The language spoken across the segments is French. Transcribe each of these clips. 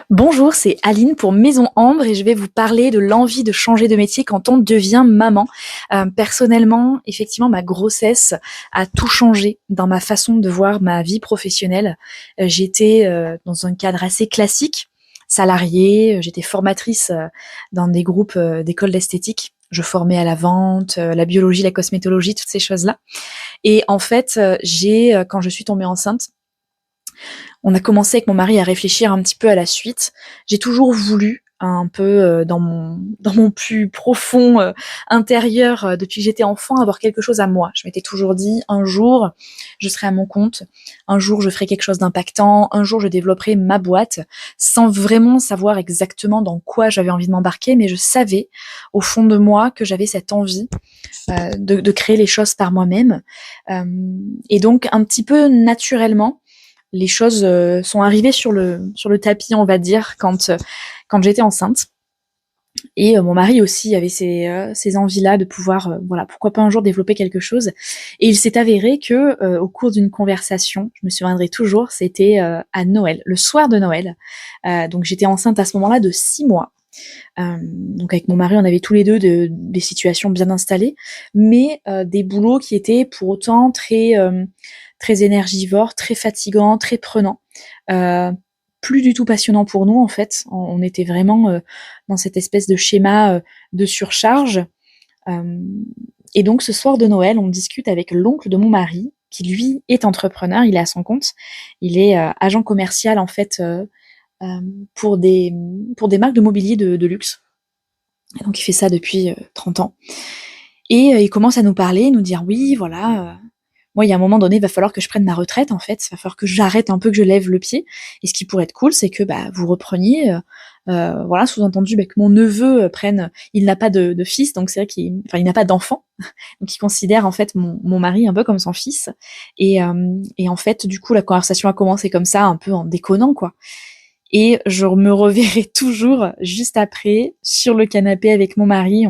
Bonjour, c'est Aline pour Maison Ambre et je vais vous parler de l'envie de changer de métier quand on devient maman. Personnellement, effectivement, ma grossesse a tout changé dans ma façon de voir ma vie professionnelle. J'étais dans un cadre assez classique, salariée, j'étais formatrice dans des groupes d'écoles d'esthétique. Je formais à la vente, la biologie, la cosmétologie, toutes ces choses-là. Et en fait, quand je suis tombée enceinte, on a commencé avec mon mari à réfléchir un petit peu à la suite. J'ai toujours voulu un peu dans mon plus profond intérieur depuis que j'étais enfant avoir quelque chose à moi. Je m'étais toujours dit un jour je serai à mon compte, un jour je ferai quelque chose d'impactant, un jour je développerai ma boîte sans vraiment savoir exactement dans quoi j'avais envie de m'embarquer, mais je savais au fond de moi que j'avais cette envie de créer les choses par moi-même. Euh, et donc un petit peu naturellement les choses sont arrivées sur le tapis, on va dire, quand j'étais enceinte. Et mon mari aussi avait ces envies-là de pouvoir, voilà, pourquoi pas un jour développer quelque chose. Et il s'est avéré que au cours d'une conversation, je me souviendrai toujours, c'était à Noël, le soir de Noël. Donc j'étais enceinte à ce moment-là de 6 mois. Donc avec mon mari, on avait tous les deux des situations bien installées, mais des boulots qui étaient pour autant très énergivores, très fatigants, très prenants. Euh, Plus du tout passionnant pour nous en fait. On était vraiment dans cette espèce de schéma de surcharge. Euh, et donc ce soir de Noël, on discute avec l'oncle de mon mari, qui lui est entrepreneur, il est à son compte, il est agent commercial en fait euh, pour des pour des marques de mobilier de luxe. Et donc il fait ça depuis 30 ans. Et il commence à nous parler, nous dire oui, voilà, moi il y a un moment donné, il va falloir que je prenne ma retraite en fait, il va falloir que j'arrête un peu, que je lève le pied. Et ce qui pourrait être cool, c'est que vous repreniez, voilà, sous-entendu que mon neveu prenne, il n'a pas de fils, donc c'est vrai il n'a pas d'enfant, donc il considère en fait mon mari un peu comme son fils. Et en fait, du coup, la conversation a commencé comme ça, un peu en déconnant quoi. Et je me reverrai toujours juste après sur le canapé avec mon mari.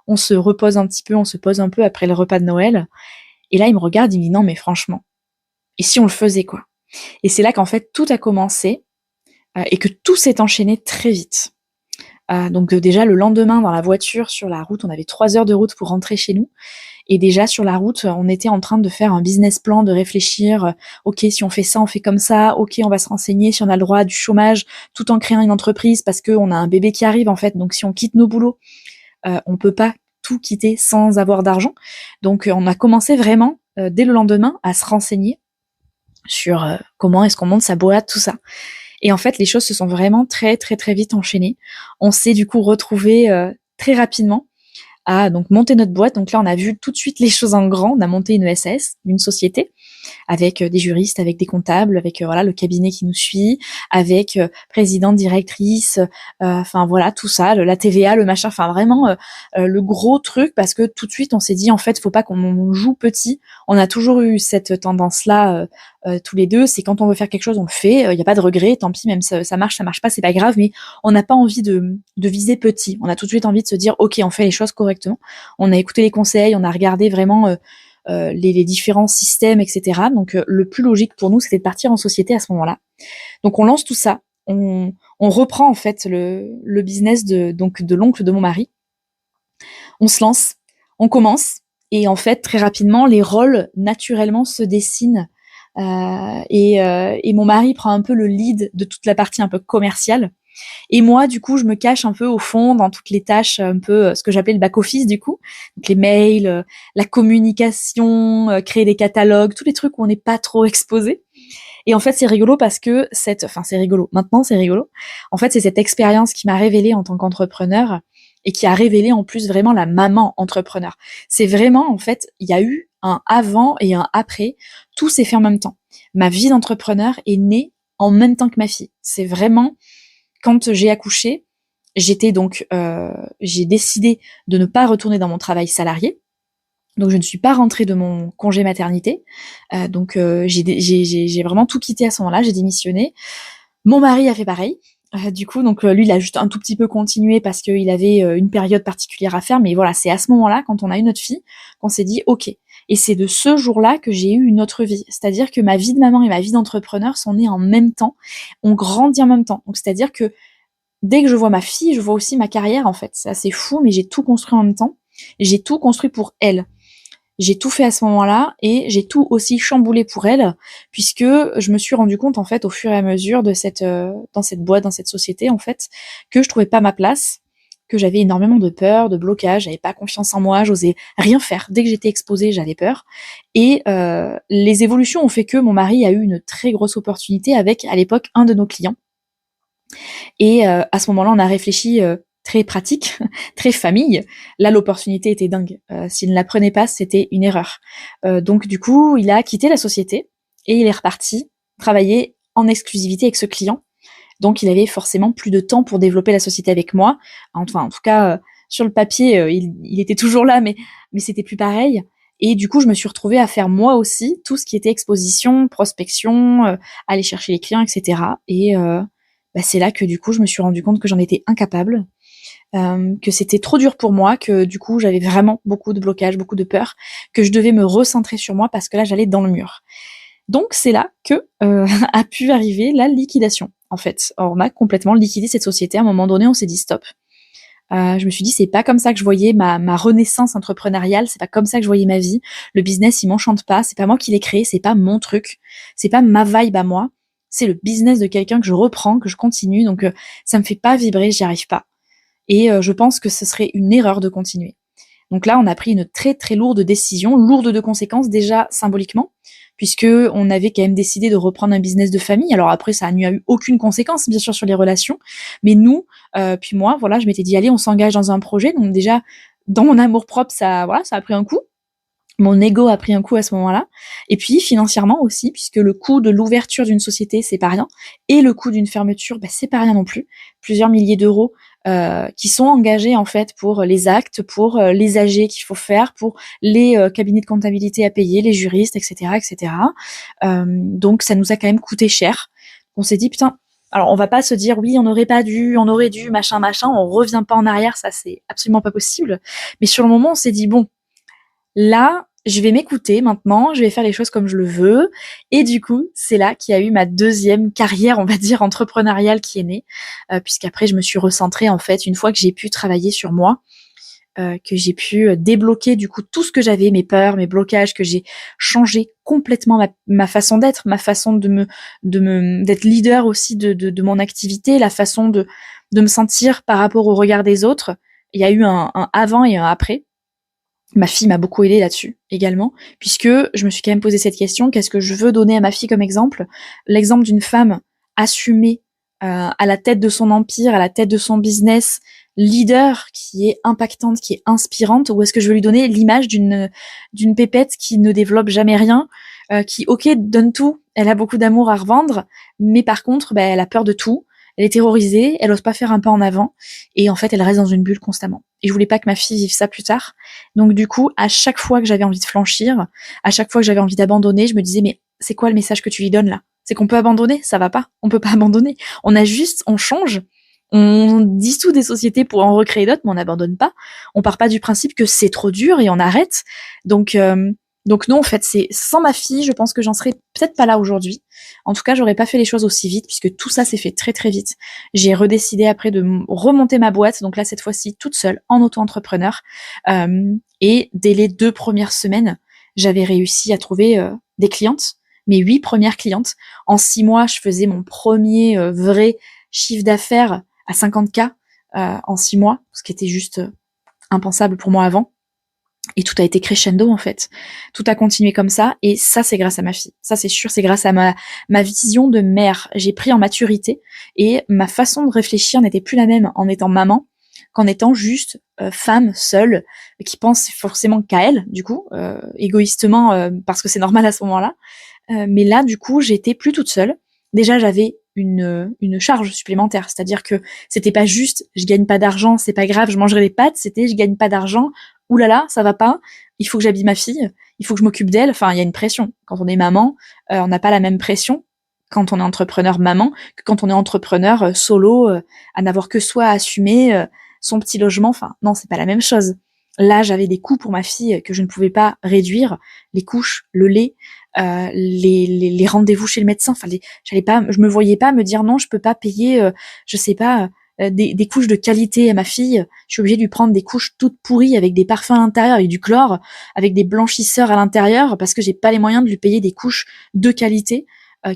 On se repose un petit peu, on se pose un peu après le repas de Noël. Et là, il me regarde, il me dit non, mais franchement, et si on le faisait quoi? Et c'est là qu'en fait tout a commencé et que tout s'est enchaîné très vite. Donc déjà le lendemain dans la voiture sur la route, on avait 3 heures de route pour rentrer chez nous. Et déjà sur la route, on était en train de faire un business plan, de réfléchir, ok, si on fait ça, on fait comme ça, ok, on va se renseigner si on a le droit du chômage, tout en créant une entreprise parce qu'on a un bébé qui arrive en fait. Donc si on quitte nos boulots, on peut pas tout quitter sans avoir d'argent. Donc on a commencé vraiment dès le lendemain à se renseigner sur comment est-ce qu'on monte sa boîte, tout ça. Et en fait, les choses se sont vraiment très très très vite enchaînées. On s'est du coup retrouvé très rapidement à donc monter notre boîte. Donc là, on a vu tout de suite les choses en grand. On a monté une SAS, une société, avec des juristes, avec des comptables, avec voilà le cabinet qui nous suit, avec présidente, directrice, enfin voilà tout ça, la TVA, le machin, enfin vraiment le gros truc parce que tout de suite on s'est dit en fait faut pas qu'on joue petit. On a toujours eu cette tendance là tous les deux, c'est quand on veut faire quelque chose on le fait, il y a pas de regret, tant pis même ça marche pas, c'est pas grave, mais on n'a pas envie de viser petit. On a tout de suite envie de se dire ok on fait les choses correctement. On a écouté les conseils, on a regardé vraiment les différents systèmes, etc. Donc le plus logique pour nous, c'était de partir en société à ce moment-là. Donc on lance tout ça, on reprend en fait le business de l'oncle de mon mari. On se lance, on commence, et en fait très rapidement les rôles naturellement se dessinent. Et mon mari prend un peu le lead de toute la partie un peu commerciale. Et moi, du coup, je me cache un peu au fond dans toutes les tâches, un peu ce que j'appelle le back-office, du coup. Donc les mails, la communication, créer des catalogues, tous les trucs où on n'est pas trop exposé. Et en fait, c'est rigolo parce que c'est rigolo. Maintenant, c'est rigolo. En fait, c'est cette expérience qui m'a révélée en tant qu'entrepreneur et qui a révélé en plus vraiment la maman entrepreneur. C'est vraiment, en fait, il y a eu un avant et un après. Tout s'est fait en même temps. Ma vie d'entrepreneur est née en même temps que ma fille. C'est vraiment, quand j'ai accouché, j'ai décidé de ne pas retourner dans mon travail salarié. Donc je ne suis pas rentrée de mon congé maternité. J'ai vraiment tout quitté à ce moment-là. J'ai démissionné. Mon mari a fait pareil. Du coup, donc lui, il a juste un tout petit peu continué parce qu'il avait une période particulière à faire. Mais voilà, c'est à ce moment-là, quand on a eu notre fille, qu'on s'est dit, ok, Et c'est de ce jour-là que j'ai eu une autre vie. C'est-à-dire que ma vie de maman et ma vie d'entrepreneur sont nées en même temps, on grandit en même temps. Donc c'est-à-dire que dès que je vois ma fille, je vois aussi ma carrière en fait. C'est assez fou, mais j'ai tout construit en même temps. J'ai tout construit pour elle. J'ai tout fait à ce moment-là et j'ai tout aussi chamboulé pour elle, puisque je me suis rendu compte en fait au fur et à mesure de dans cette boîte, dans cette société en fait, que je trouvais pas ma place, que j'avais énormément de peur, de blocage, j'avais pas confiance en moi, j'osais rien faire. Dès que j'étais exposée, j'avais peur. Et les évolutions ont fait que mon mari a eu une très grosse opportunité avec à l'époque un de nos clients. Et à ce moment-là, on a réfléchi très pratique, très famille. Là, l'opportunité était dingue. S'il ne la prenait pas, c'était une erreur. Donc du coup, il a quitté la société et il est reparti travailler en exclusivité avec ce client. Donc il avait forcément plus de temps pour développer la société avec moi. Enfin, en tout cas, sur le papier, il était toujours là, mais c'était plus pareil. Et du coup, je me suis retrouvée à faire moi aussi tout ce qui était exposition, prospection, aller chercher les clients, etc. Et c'est là que du coup, je me suis rendu compte que j'en étais incapable, que c'était trop dur pour moi, que du coup, j'avais vraiment beaucoup de blocages, beaucoup de peur, que je devais me recentrer sur moi parce que là, j'allais dans le mur. Donc c'est là que a pu arriver la liquidation. En fait, on a complètement liquidé cette société. À un moment donné, on s'est dit stop. Je me suis dit c'est pas comme ça que je voyais ma renaissance entrepreneuriale, c'est pas comme ça que je voyais ma vie. Le business, il m'enchante pas, c'est pas moi qui l'ai créé, c'est pas mon truc, c'est pas ma vibe à moi. C'est le business de quelqu'un que je reprends, que je continue. Donc ça me fait pas vibrer, j'y arrive pas. Et je pense que ce serait une erreur de continuer. Donc là, on a pris une très très lourde décision, lourde de conséquences déjà symboliquement, puisque on avait quand même décidé de reprendre un business de famille. Alors après, ça n'a eu aucune conséquence, bien sûr, sur les relations, mais nous, puis moi, voilà, je m'étais dit allez, on s'engage dans un projet. Donc déjà, dans mon amour propre, ça a pris un coup. Mon ego a pris un coup à ce moment-là. Et puis financièrement aussi, puisque le coût de l'ouverture d'une société, c'est pas rien. Et le coût d'une fermeture, c'est pas rien non plus. Plusieurs milliers d'euros qui sont engagés en fait pour les actes, pour les AG qu'il faut faire, pour les cabinets de comptabilité à payer, les juristes, etc. etc. Donc ça nous a quand même coûté cher. On s'est dit, putain, alors on va pas se dire oui, on n'aurait pas dû, on aurait dû, machin, machin, on revient pas en arrière, ça c'est absolument pas possible. Mais sur le moment, on s'est dit, bon, là, je vais m'écouter maintenant, je vais faire les choses comme je le veux. Et du coup, c'est là qu'il y a eu ma deuxième carrière, on va dire, entrepreneuriale qui est née. Puisqu'après, je me suis recentrée, en fait, une fois que j'ai pu travailler sur moi, que j'ai pu débloquer, du coup, tout ce que j'avais, mes peurs, mes blocages, que j'ai changé complètement ma façon d'être, ma façon d'être leader aussi de mon activité, la façon de me sentir par rapport au regard des autres. Il y a eu un avant et un après. Ma fille m'a beaucoup aidée là-dessus également, puisque je me suis quand même posé cette question, qu'est-ce que je veux donner à ma fille comme exemple? L'exemple d'une femme assumée à la tête de son empire, à la tête de son business, leader, qui est impactante, qui est inspirante, ou est-ce que je veux lui donner l'image d'une pépette qui ne développe jamais rien, qui, ok, donne tout, elle a beaucoup d'amour à revendre, mais par contre, elle a peur de tout, elle est terrorisée, elle ose pas faire un pas en avant, et en fait, elle reste dans une bulle constamment. Et je voulais pas que ma fille vive ça plus tard. Donc du coup, à chaque fois que j'avais envie de flanchir, à chaque fois que j'avais envie d'abandonner, je me disais mais c'est quoi le message que tu lui donnes là? C'est qu'on peut abandonner? Ça va pas. On peut pas abandonner. On change. On dissout des sociétés pour en recréer d'autres, mais on n'abandonne pas. On part pas du principe que c'est trop dur et on arrête. Donc non, en fait, c'est sans ma fille, je pense que j'en serais peut-être pas là aujourd'hui. En tout cas, j'aurais pas fait les choses aussi vite puisque tout ça s'est fait très très vite. J'ai redécidé après de remonter ma boîte, donc là cette fois-ci toute seule en auto-entrepreneur. Et dès les 2 premières semaines, j'avais réussi à trouver des clientes, mes 8 premières clientes. En 6 mois, je faisais mon premier vrai chiffre d'affaires à 50K en 6 mois, ce qui était juste impensable pour moi avant. Et tout a été crescendo en fait. Tout a continué comme ça et ça c'est grâce à ma fille. Ça c'est sûr, c'est grâce à ma vision de mère. J'ai pris en maturité et ma façon de réfléchir n'était plus la même en étant maman qu'en étant juste femme seule qui pense forcément qu'à elle du coup, égoïstement parce que c'est normal à ce moment-là. Mais là du coup, j'étais plus toute seule. Déjà j'avais une charge supplémentaire, c'est-à-dire que c'était pas juste je gagne pas d'argent, c'est pas grave, je mangerai des pâtes, c'était je gagne pas d'argent, oulala, ça va pas, il faut que j'habille ma fille, il faut que je m'occupe d'elle, enfin il y a une pression. Quand on est maman, on n'a pas la même pression quand on est entrepreneur maman que quand on est entrepreneur solo, à n'avoir que soi à assumer, son petit logement, enfin non, c'est pas la même chose. Là, j'avais des coûts pour ma fille que je ne pouvais pas réduire, les couches, le lait, les rendez-vous chez le médecin. Enfin, je me voyais pas me dire non, je peux pas payer, je sais pas, des couches de qualité à ma fille. Je suis obligée de lui prendre des couches toutes pourries avec des parfums à l'intérieur, avec du chlore, avec des blanchisseurs à l'intérieur, parce que j'ai pas les moyens de lui payer des couches de qualité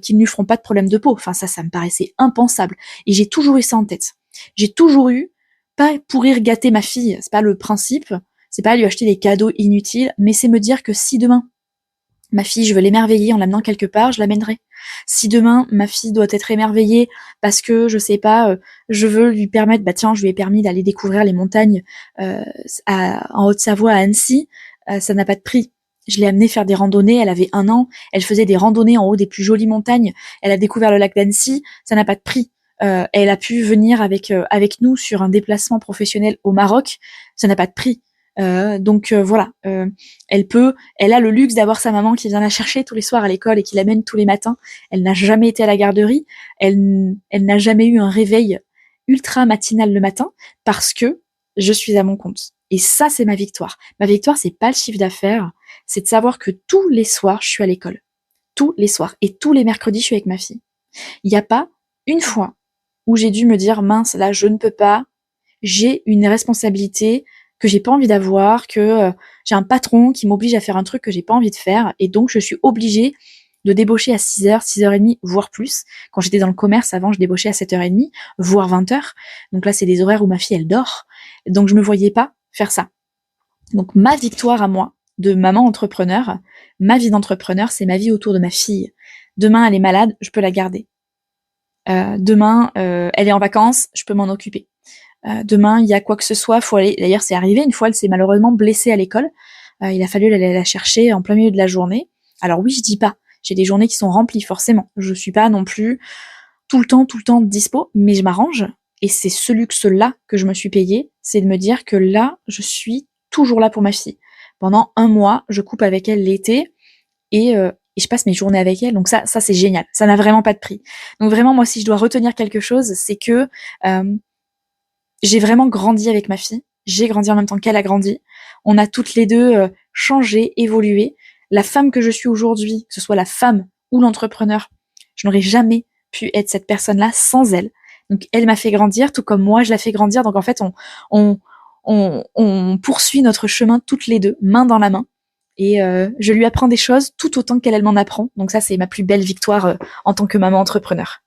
qui ne lui feront pas de problème de peau. Enfin, ça me paraissait impensable. Et j'ai toujours eu ça en tête. J'ai toujours eu, pas pourrir gâter ma fille, c'est pas le principe, c'est pas lui acheter des cadeaux inutiles, mais c'est me dire que si demain, ma fille, je veux l'émerveiller en l'amenant quelque part, je l'amènerai. Si demain, ma fille doit être émerveillée parce que, je sais pas, je veux lui permettre, bah tiens, je lui ai permis d'aller découvrir les montagnes en Haute-Savoie, à Annecy, ça n'a pas de prix. Je l'ai amenée faire des randonnées, elle avait 1 an, elle faisait des randonnées en haut des plus jolies montagnes, elle a découvert le lac d'Annecy, ça n'a pas de prix. Elle a pu venir avec nous sur un déplacement professionnel au Maroc, ça n'a pas de prix. Donc voilà, elle a le luxe d'avoir sa maman qui vient la chercher tous les soirs à l'école et qui l'amène tous les matins. Elle n'a jamais été à la garderie, elle n'a jamais eu un réveil ultra matinal le matin parce que je suis à mon compte. Et ça, c'est ma victoire. Ma victoire, c'est pas le chiffre d'affaires, c'est de savoir que tous les soirs, je suis à l'école. Tous les soirs. Et tous les mercredis, je suis avec ma fille. Il n'y a pas une fois où j'ai dû me dire, mince, là, je ne peux pas, j'ai une responsabilité que j'ai pas envie d'avoir, que j'ai un patron qui m'oblige à faire un truc que j'ai pas envie de faire, et donc je suis obligée de débaucher à 6h, 6h30, voire plus. Quand j'étais dans le commerce, avant, je débauchais à 7h30, voire 20h. Donc là, c'est des horaires où ma fille, elle dort. Donc je me voyais pas faire ça. Donc ma victoire à moi, de maman entrepreneur, ma vie d'entrepreneur, c'est ma vie autour de ma fille. Demain, elle est malade, je peux la garder. Demain, elle est en vacances, je peux m'en occuper. Demain, il y a quoi que ce soit, faut aller. D'ailleurs, c'est arrivé une fois, elle s'est malheureusement blessée à l'école. Il a fallu aller la chercher en plein milieu de la journée. Alors oui, je dis pas. J'ai des journées qui sont remplies, forcément. Je suis pas non plus tout le temps dispo, mais je m'arrange. Et c'est ce luxe-là que je me suis payé, c'est de me dire que là, je suis toujours là pour ma fille. Pendant 1 mois, je coupe avec elle l'été et je passe mes journées avec elle. Donc ça c'est génial. Ça n'a vraiment pas de prix. Donc vraiment, moi, si je dois retenir quelque chose, c'est que j'ai vraiment grandi avec ma fille. J'ai grandi en même temps qu'elle a grandi. On a toutes les deux changé, évolué. La femme que je suis aujourd'hui, que ce soit la femme ou l'entrepreneur, je n'aurais jamais pu être cette personne-là sans elle. Donc elle m'a fait grandir, tout comme moi je la fais grandir. Donc en fait, on poursuit notre chemin toutes les deux, main dans la main. Et je lui apprends des choses tout autant qu'elle m'en apprend. Donc ça, c'est ma plus belle victoire en tant que maman entrepreneur.